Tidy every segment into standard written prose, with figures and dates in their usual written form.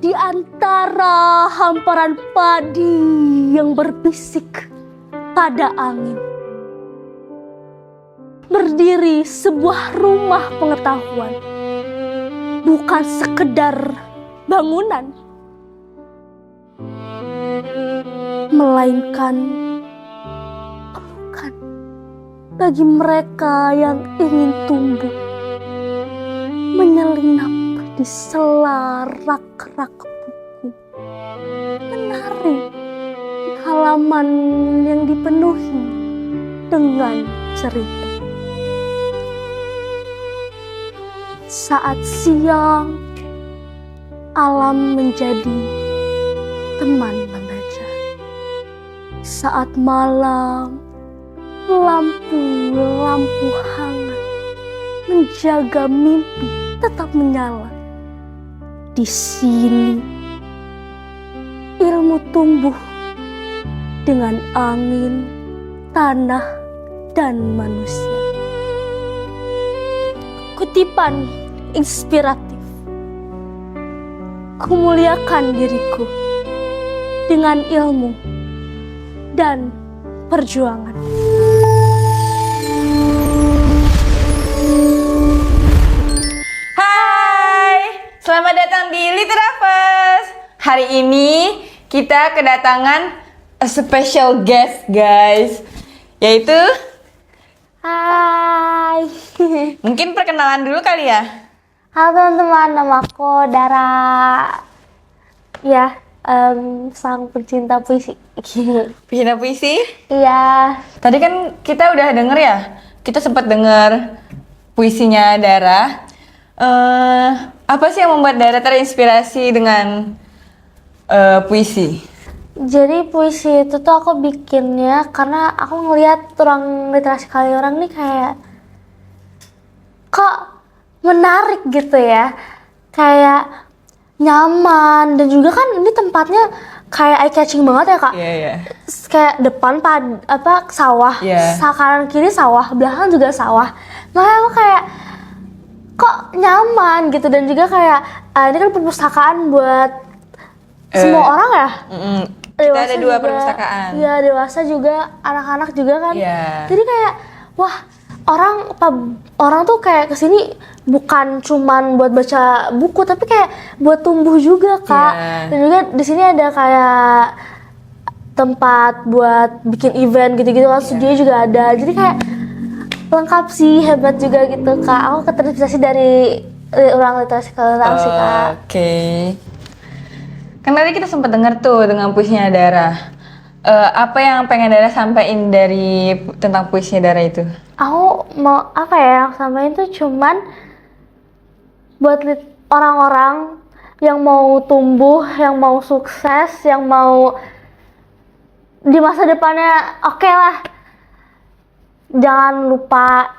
Di antara hamparan padi yang berbisik pada angin, berdiri sebuah rumah pengetahuan, bukan sekedar bangunan, melainkan pelukan bagi mereka yang ingin tumbuh, menyelinap di sela rak-rak buku, menari di halaman yang dipenuhi dengan cerita. Saat siang, alam menjadi teman membaca. Saat malam, lampu-lampu hangat menjaga mimpi tetap menyala. Di sini, ilmu tumbuh dengan angin, tanah, dan manusia. Kutipan inspiratif. Kumuliakan diriku dengan ilmu dan perjuangan. Selamat datang di Literavers. Hari ini kita kedatangan a special guest, guys. Yaitu Hai. mungkin perkenalan dulu kali ya. Halo teman-teman, nama aku Dara. Ya, sang pencinta puisi. Pecinta puisi. Iya. Tadi kan kita udah denger ya. Kita sempat denger puisinya Dara. Apa sih yang membuat Dara terinspirasi dengan puisi? Jadi puisi itu tuh aku bikinnya karena aku ngelihat ruang literasi kali orang nih kayak kok menarik gitu ya, kayak nyaman, dan juga kan ini tempatnya kayak eye catching banget ya kak. Iya. Kayak depan sawah, kanan kiri sawah, belakang juga sawah. Makanya aku kayak kok nyaman gitu, dan juga kayak ini kan perpustakaan buat semua orang ya. Kita Dewasa ada dua juga, perpustakaan. Iya, dewasa juga, anak-anak juga kan. Iya. Jadi kayak wah, orang tuh kayak kesini bukan cuman buat baca buku, tapi kayak buat tumbuh juga kak. Dan juga di sini ada kayak tempat buat bikin event gitu-gitu kan, studio juga ada. Jadi kayak lengkap sih, hebat juga gitu kak. Aku terinspirasi dari ruang literasi kak. Oke. Kan tadi kita sempat dengar tuh dengan puisinya Dara. Apa yang pengen Dara sampaikan dari tentang puisinya Dara itu? Aku mau apa ya, yang sampaikan tuh cuman buat orang-orang yang mau tumbuh, yang mau sukses, yang mau di masa depannya oke lah. Jangan lupa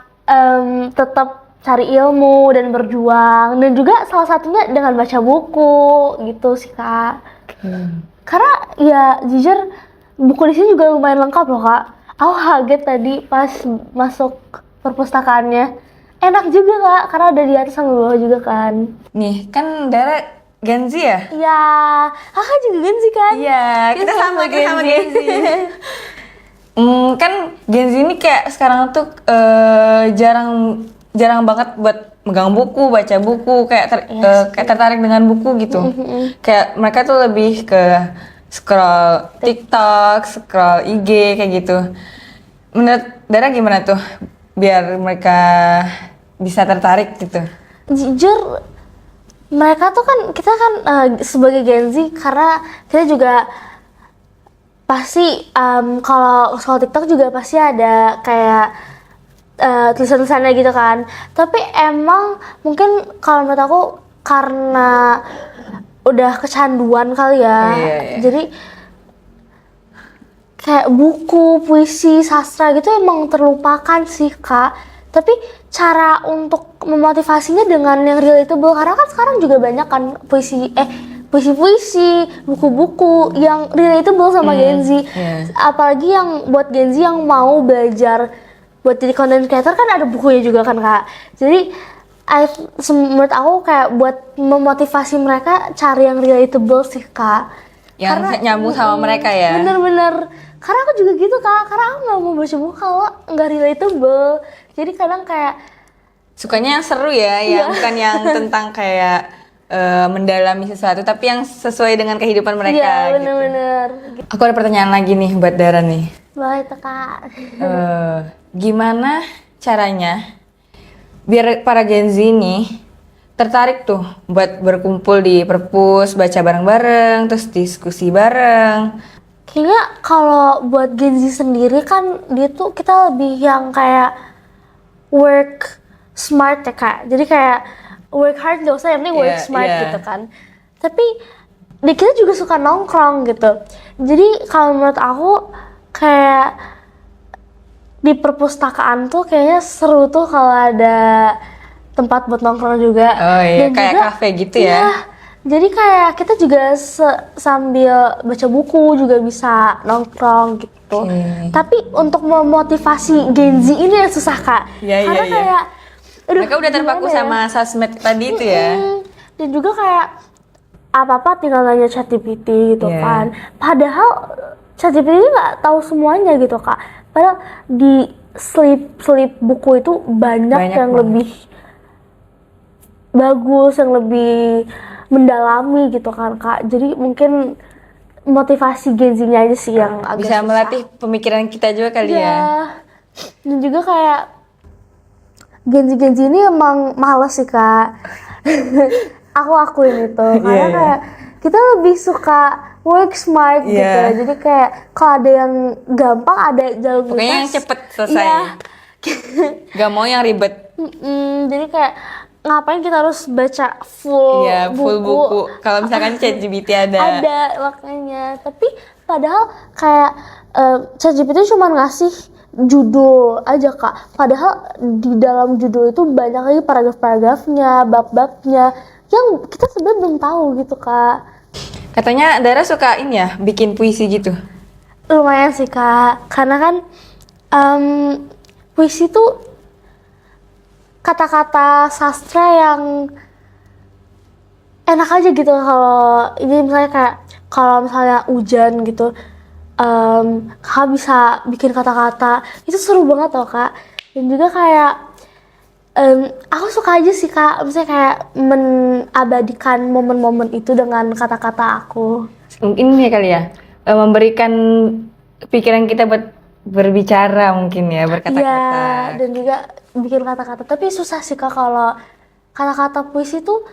tetap cari ilmu dan berjuang, dan juga salah satunya dengan baca buku gitu sih kak. Karena ya jujur buku di sini juga lumayan lengkap loh kak. Aku kaget tadi pas masuk perpustakaannya, enak juga kak, karena ada di atas sama bawah juga kan. Nih kan Dara Gen Z ya? Iya, kakak juga Gen Z kan? Iya, kita sama Gen Z. Kan Gen Z ini kayak sekarang tuh jarang banget buat megang buku, baca buku, kayak kayak tertarik dengan buku gitu. Kayak mereka tuh lebih ke scroll TikTok, scroll IG kayak gitu. Menurut Dara gimana tuh biar mereka bisa tertarik gitu? Jujur mereka tuh kan, kita kan sebagai Gen Z, karena kita juga pasti kalau scroll TikTok juga pasti ada kayak tulisan-tulisannya gitu kan. Tapi emang mungkin kalau menurut aku karena udah kecanduan kali ya. Jadi kayak buku, puisi, sastra gitu emang terlupakan sih kak. Tapi cara untuk memotivasinya dengan yang relatable, karena kan sekarang juga banyak kan puisi-puisi, buku-buku yang relatable sama Gen Z. Apalagi yang buat Gen Z yang mau belajar buat jadi content creator, kan ada bukunya juga kan kak. Jadi menurut aku kayak buat memotivasi mereka cari yang relatable sih Kak. Yang nyambung sama mereka ya. Bener-bener. Karena aku juga gitu Kak. Karena aku nggak mau baca buku kalau nggak relatable. Jadi kadang kayak sukanya yang seru ya, yang bukan yang tentang kayak mendalami sesuatu, tapi yang sesuai dengan kehidupan mereka. iya bener-bener. Gitu. Aku ada pertanyaan lagi nih buat Dara nih. Boleh tuh Kak. Gimana caranya biar para Gen Z nih tertarik tuh buat berkumpul di perpus, baca bareng-bareng, terus diskusi bareng. Kayaknya kalau buat Gen Z sendiri kan dia tuh kita lebih yang kayak work smart ya Kak. Jadi kayak work hard gak usah, yang penting work smart gitu kan. Tapi kita juga suka nongkrong gitu. Jadi kalau menurut aku kayak di perpustakaan tuh kayaknya seru tuh kalau ada tempat buat nongkrong juga. Oh iya, dan kayak juga, kafe gitu ya. Jadi kayak kita juga sambil baca buku juga bisa nongkrong gitu. Tapi untuk memotivasi Gen Z ini yang susah Kak. Karena kayak mereka udah terpaku sama sosmed tadi itu ya. Dan juga kayak apa-apa tinggal nanya ChatGPT gitu kan. Padahal ChatGPT ini nggak tahu semuanya gitu Kak. Padahal di slip buku itu banyak yang lebih bagus, yang lebih mendalami gitu kan Kak. Jadi mungkin motivasi Gen Z-nya aja sih yang agak bisa susah. melatih pemikiran kita juga kali ya. Dan juga kayak Gen Z ini emang males sih Kak. Aku akuin itu karena kayak kita lebih suka work smart gitu. Jadi kayak kalau ada yang gampang, ada jalur pokoknya yang cepet selesai. Gak mau yang ribet. Jadi kayak ngapain kita harus baca full buku. Kalau misalkan ChatGPT ada. Ada makanya. Tapi padahal kayak ChatGPT cuma ngasih judul aja Kak. Padahal di dalam judul itu banyak lagi paragraf-paragrafnya, bab-babnya yang kita sebenarnya belum tahu gitu Kak. Katanya Dara suka ini ya, bikin puisi gitu? Lumayan sih Kak, karena kan puisi tuh kata-kata sastra yang enak aja gitu. Kalau ini misalnya kayak kalau misalnya hujan gitu, Kakak bisa bikin kata-kata, itu seru banget loh Kak. Dan juga kayak aku suka aja sih Kak, misalnya kayak menabadikan momen-momen itu dengan kata-kata aku. Mungkin ini kali ya, memberikan pikiran kita buat berbicara mungkin ya, berkata-kata. Iya, dan juga bikin kata-kata. Tapi susah sih Kak kalau kata-kata puisi tuh,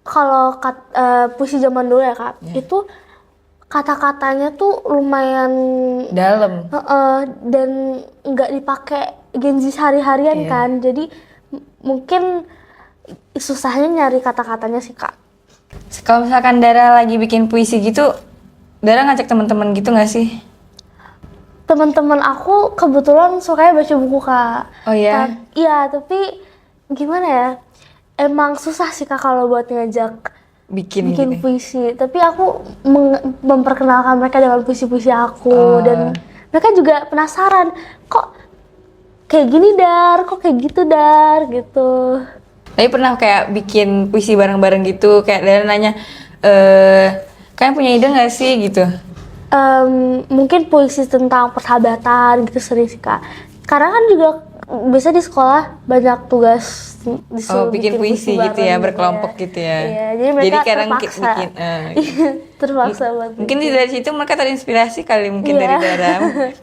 kalau puisi zaman dulu ya Kak, itu kata-katanya tuh lumayan dalam. Dan nggak dipakai Gen Z sehari-harian kan, jadi mungkin susahnya nyari kata-katanya sih Kak. Kalau misalkan Dara lagi bikin puisi gitu, Dara ngajak teman-teman gitu nggak sih? Teman-teman aku kebetulan sukanya baca buku Kak. Oh ya? Iya, tapi gimana ya? Emang susah sih Kak kalau buat ngajak bikin gitu. Puisi. Tapi aku memperkenalkan mereka dengan puisi-puisi aku dan mereka juga penasaran, kok kayak gini Dar, kok kayak gitu Dar, gitu. Tapi pernah kayak bikin puisi bareng-bareng gitu, kayak Dara nanya, kalian punya ide nggak sih gitu? Mungkin puisi tentang persahabatan gitu sering sih Kak. Karena kan juga biasa di sekolah banyak tugas disuruh bikin puisi gitu ya, berkelompok gitu ya. Iya, jadi mereka terpaksa. Bikin, terpaksa banget. Mungkin dari situ mereka terinspirasi kali mungkin dari Dara.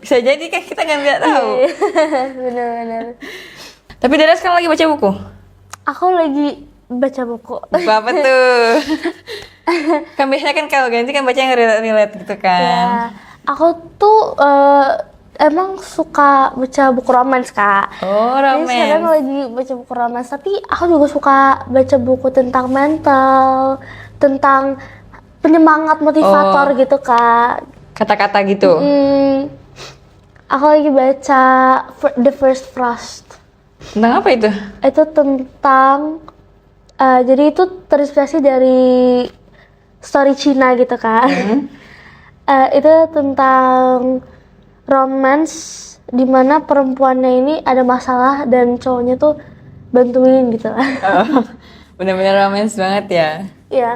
Bisa jadi kan kita nggak tahu. Benar-benar. Tapi Dara sekarang lagi baca buku? Aku lagi baca buku. Buku apa tuh? Kan biasanya kan kalau ganti kan baca yang relate gitu kan. Ya, aku tuh emang suka baca buku romans Kak. Oh, romans. Jadi sekarang lagi baca buku romans, tapi aku juga suka baca buku tentang mental, tentang penyemangat motivator gitu Kak. Kata-kata gitu. Aku lagi baca The First Frost. Tentang apa itu? Itu tentang jadi itu terinspirasi dari story Cina gitu kan. Itu tentang romance di mana perempuannya ini ada masalah dan cowoknya tuh bantuin gitu lah. Oh, bener-bener romance banget ya. Iya.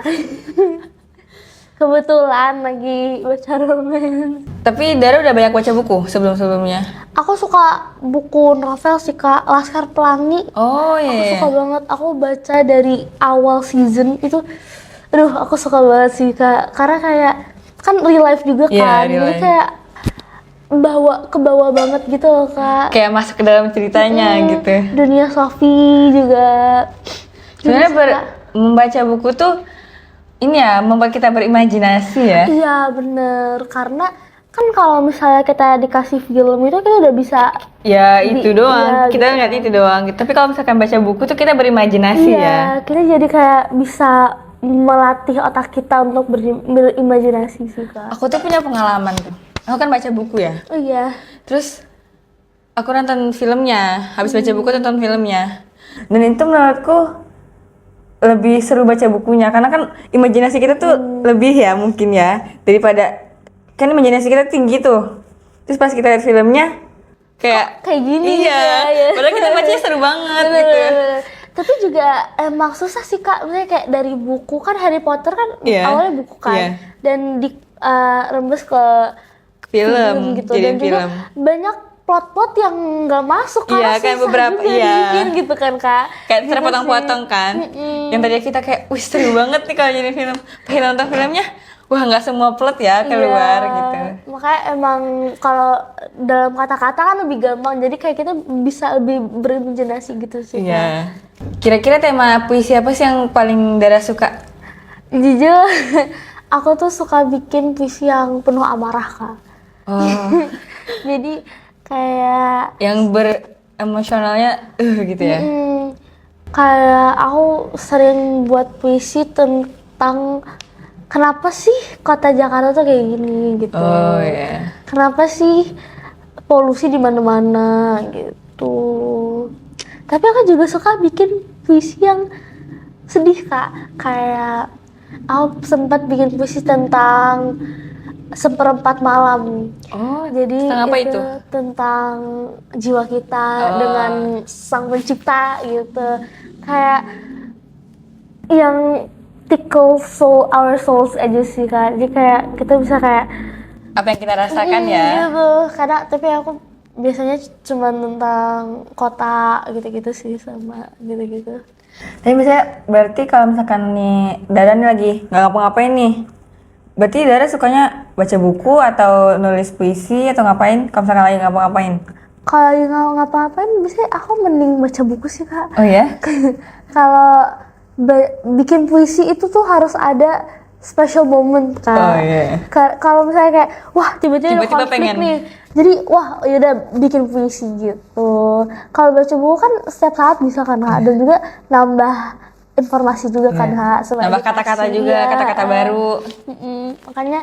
Kebetulan lagi baca romance. Tapi Dara udah banyak baca buku sebelum-sebelumnya? Aku suka buku novel sih Kak, Laskar Pelangi. Oh Aku iya. suka banget, aku baca dari awal season itu. Aduh, aku suka banget sih Kak, karena kayak kan real life juga Iya, kan, real jadi life. kayak ke bawah banget gitu loh Kak. Kayak masuk ke dalam ceritanya gitu. Dunia Sophie juga. Sebenarnya Jadi suka. membaca buku tuh ini ya, membuat kita berimajinasi ya. Iya bener, karena kan kalau misalnya kita dikasih film itu kita udah bisa. Ya itu doang, iya, kita gitu ngeliat kan. itu doang. Tapi kalau misalkan baca buku tuh kita berimajinasi ya. Iya, kita jadi kayak bisa melatih otak kita untuk berimajinasi sih Kak. Aku tuh punya pengalaman tuh. Aku kan baca buku ya. Oh iya. Terus aku nonton filmnya, habis baca buku nonton filmnya. Dan itu menurutku lebih seru baca bukunya karena kan imajinasi kita tuh lebih ya mungkin ya daripada kan imajinasi kita tinggi tuh. Terus pas kita lihat filmnya kayak Gini iya, ya. padahal kita bacanya seru banget Bener, gitu. bener. Tapi juga emang susah sih Kak, maksudnya kayak dari buku kan Harry Potter kan Iya, awalnya buku kan, iya. dan di rembes ke Film, gitu, jadi dan juga film. banyak plot-plot yang nggak masuk Iya, karena kayak susah beberapa- juga iya. dibikin gitu kan Kak. Kayak Gitu terpotong-potong sih. kan. Yang tadi kita kayak, wih seru banget nih kalau jadi film. Pas nonton filmnya, wah nggak semua plot ya keluar Iya, gitu. makanya emang kalau dalam kata-kata kan lebih gampang, jadi kayak kita bisa lebih berimajinasi gitu sih Kak. Iya. Kira-kira tema puisi apa sih yang paling Dara suka? Jujur, aku tuh suka bikin puisi yang penuh amarah Kak. Oh, Jadi kayak yang beremosionalnya gitu ya. kayak aku sering buat puisi tentang kenapa sih kota Jakarta tuh kayak gini gitu. Oh ya. Kenapa sih polusi di mana-mana gitu. Tapi aku juga suka bikin puisi yang sedih Kak. Kayak aku sempat bikin puisi tentang seperempat malam. Oh, Jadi tentang apa itu? tentang jiwa kita Oh. dengan sang pencipta gitu. Kayak yang tickle our souls aja sih Kak. Jadi kayak kita bisa kayak Apa yang kita rasakan ya? gitu. Karena tapi aku biasanya cuma tentang kota gitu-gitu sih, sama gitu-gitu. Tapi misalnya berarti kalau misalkan nih Dara nih lagi nggak ngapa-ngapain nih, berarti Dara sukanya baca buku atau nulis puisi atau ngapain? Kalau misalkan lagi ngapa-ngapain? Kalau lagi nggak ngapa-ngapain, biasanya aku mending baca buku sih Kak. Oh ya? Kalau bikin puisi itu tuh harus ada special moment Kak. Oh iya. Kalau misalnya kayak wah tiba-tiba ada Tiba-tiba konflik pengen. nih, jadi wah yaudah bikin puisi gitu. Kalau baca buku kan setiap saat bisa kan Kak, dan juga nambah informasi juga kan Kak, sama Nambah kata-kata edukasi, juga, ya. kata-kata baru. Makanya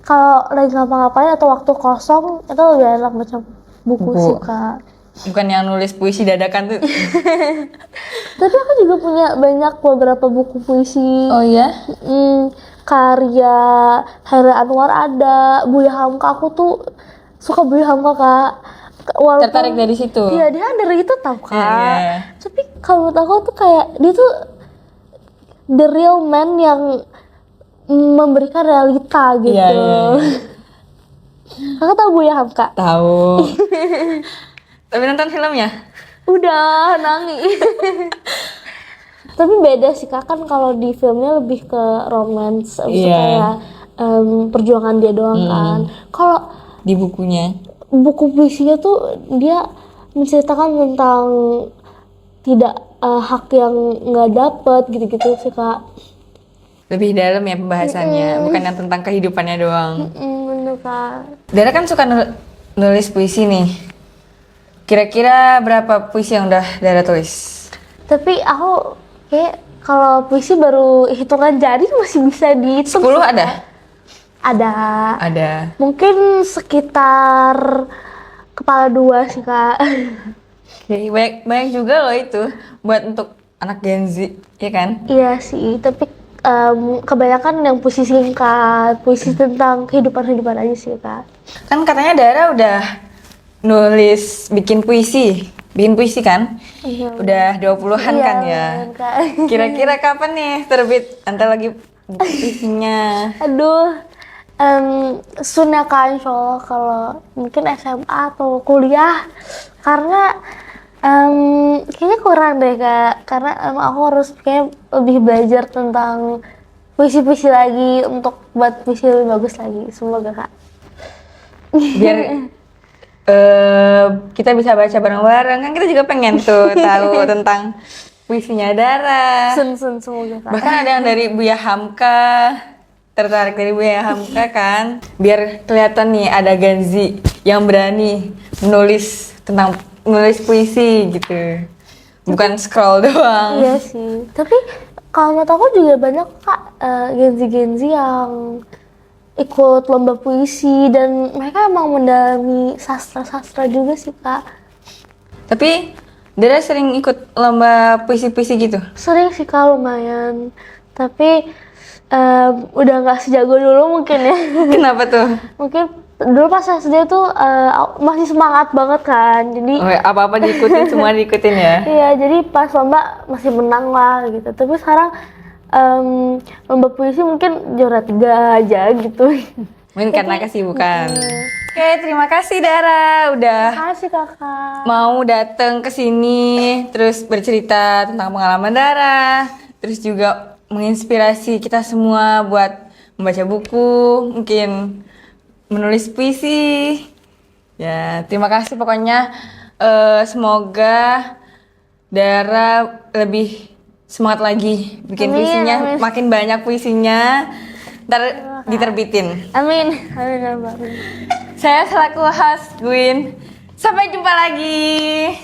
kalau lagi ngapa-ngapain atau waktu kosong itu lebih enak baca buku Buku. sih Kak. Bukan yang nulis puisi dadakan tuh. Tapi aku juga punya banyak beberapa buku puisi. Oh iya? Karya Hairil Anwar ada, Buya Hamka, aku tuh suka Buya Hamka Kak. Walaupun, Tertarik dari situ. Iya, dia under itu tau Kak. Iya. Tapi kalau menurut aku tuh kayak dia tuh the real man yang memberikan realita gitu. Iya, iya. Kakak tau Buya Hamka? Tahu. Tapi nonton filmnya? Udah nangis. Tapi beda sih Kak, kan kalau di filmnya lebih ke romance, abis itu Iya. kayak perjuangan dia doang kan. Kalau Di bukunya. buku puisinya tuh dia menceritakan tentang tidak hak yang nggak dapet gitu-gitu sih Kak. Lebih dalam ya pembahasannya, bukan yang tentang kehidupannya doang. Bener Kak. Dara kan suka nulis puisi nih. Kira-kira berapa puisi yang udah Dara tulis? Tapi aku kayak kalau puisi baru hitungan jari masih bisa dihitung. 10 sih, ada? Kak. Ada. Ada. Mungkin sekitar kepala 2 sih Kak. Oke, banyak juga loh itu buat untuk anak Gen Z, ya kan? Iya sih, tapi kebanyakan yang puisi singkat, puisi tentang kehidupan aja sih Kak. Kan katanya Dara udah nulis bikin puisi bikin puisi kan? Iya. Udah 20-an Iya, kan ya? bener, Kak. Kira-kira kapan nih terbit? Antar lagi buku puisinya. Aduh, soon ya Kak, insya Allah kalau mungkin SMA atau kuliah. Karena kayaknya kurang deh Kak, karena aku harus kayak lebih belajar tentang puisi-puisi lagi untuk buat puisi lebih bagus lagi. Semoga Kak. Biar kita bisa baca bareng-bareng, kan kita juga pengen tuh tahu tentang puisinya Dara. Sun semoga Kak. Bahkan ada yang dari Buya Hamka, tertarik dari Buya Hamka kan, biar kelihatan nih ada Ganzi yang berani menulis puisi gitu, bukan scroll doang. Iya sih, tapi kalau menurut aku juga banyak Kak Genzi-Genzi yang ikut lomba puisi dan mereka emang mendalami sastra-sastra juga sih Kak. Tapi Dara sering ikut lomba puisi-puisi gitu? Sering sih Kak, lumayan. Tapi udah nggak sejago dulu mungkin ya. Kenapa tuh? Mungkin dulu pas SD tuh masih semangat banget kan. Jadi Oh, apa-apa diikutin, semua diikutin ya? iya, jadi pas lomba masih menang lah gitu. Tapi sekarang lomba puisi mungkin juara 3 aja gitu. Mungkin karena kesibukan. Oke, terima kasih Dara udah Makasih Kakak. mau datang ke sini, terus bercerita tentang pengalaman Dara, terus juga menginspirasi kita semua buat membaca buku, mungkin menulis puisi. Ya, terima kasih pokoknya. Semoga Dara lebih semangat lagi bikin Amin, puisinya, amin. makin banyak puisinya, ntar diterbitin. Amin. Amin. Amin. Saya selaku host Gwyn. Sampai jumpa lagi.